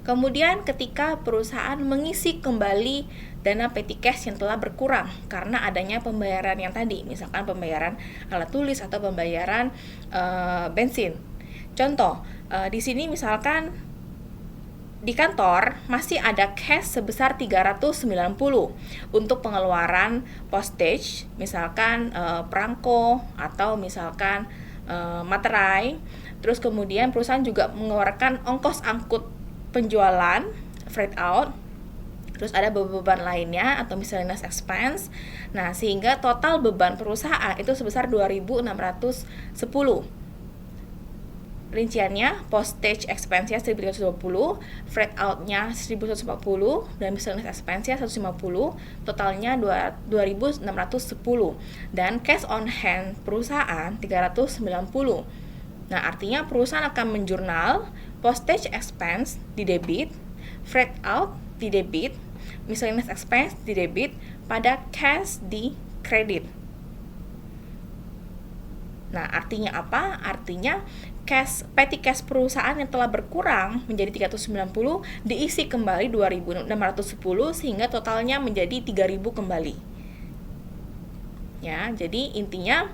Kemudian ketika perusahaan mengisi kembali dana petty cash yang telah berkurang karena adanya pembayaran yang tadi, misalkan pembayaran alat tulis atau pembayaran bensin. Contoh, di sini misalkan di kantor masih ada cash sebesar 390 untuk pengeluaran postage, misalkan perangko atau misalkan materai. Terus kemudian perusahaan juga mengeluarkan ongkos angkut penjualan, freight out. Terus ada beban lainnya atau miscellaneous expense. Nah, sehingga total beban perusahaan itu sebesar 2.610. Rinciannya, postage expense-nya 1.320, freight out-nya 1.140, dan miscellaneous expense-nya 150, totalnya 2.610. Dan cash on hand perusahaan 390. Nah, artinya perusahaan akan menjurnal postage expense di debit, freight out di debit, miscellaneous expense di debit, pada cash di kredit. Nah, artinya apa? Artinya petty cash perusahaan yang telah berkurang menjadi 390 diisi kembali 2.610 sehingga totalnya menjadi 3.000 kembali. Ya, jadi intinya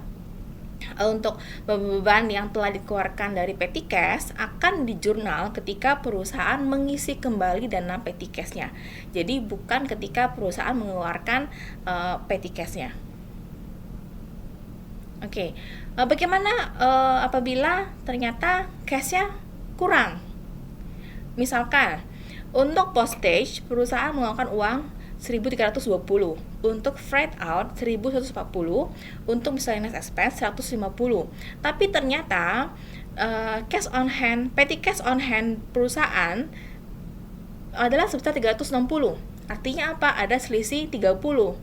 untuk beban yang telah dikeluarkan dari petty cash akan dijurnal ketika perusahaan mengisi kembali dana petty cash-nya. Jadi bukan ketika perusahaan mengeluarkan petty cash-nya. Oke, bagaimana apabila ternyata cash-nya kurang? Misalkan untuk postage perusahaan mengeluarkan uang 1.320, untuk freight out 1.140, untuk miscellaneous expense 150. Tapi ternyata cash on hand, petty cash on hand perusahaan adalah sebesar 360. Artinya apa? Ada selisih 30.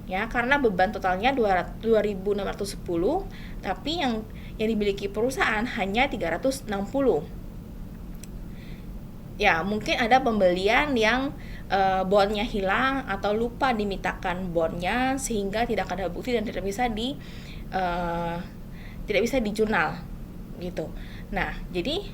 Ya, karena beban totalnya 2.610, tapi yang dimiliki perusahaan hanya 360. Ya, mungkin ada pembelian yang bondnya hilang atau lupa dimintakan bondnya sehingga tidak ada bukti dan tidak bisa dijurnal gitu. Nah, jadi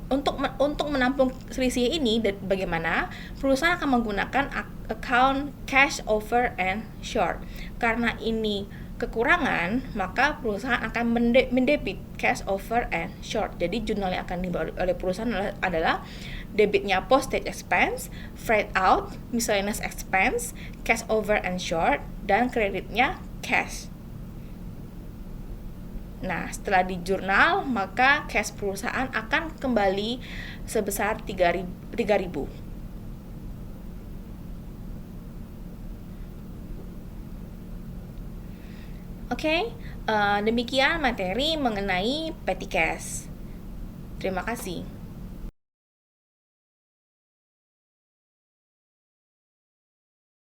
untuk menampung selisih ini, bagaimana perusahaan akan menggunakan account cash over and short. Karena ini kekurangan, maka perusahaan akan mendebit cash over and short. Jadi jurnal yang akan dibawa oleh perusahaan adalah debitnya postage expense, freight out, miscellaneous expense, cash over and short, dan kreditnya cash. Nah, setelah di jurnal, maka cash perusahaan akan kembali sebesar 3.000. Oke, demikian materi mengenai petty cash. Terima kasih.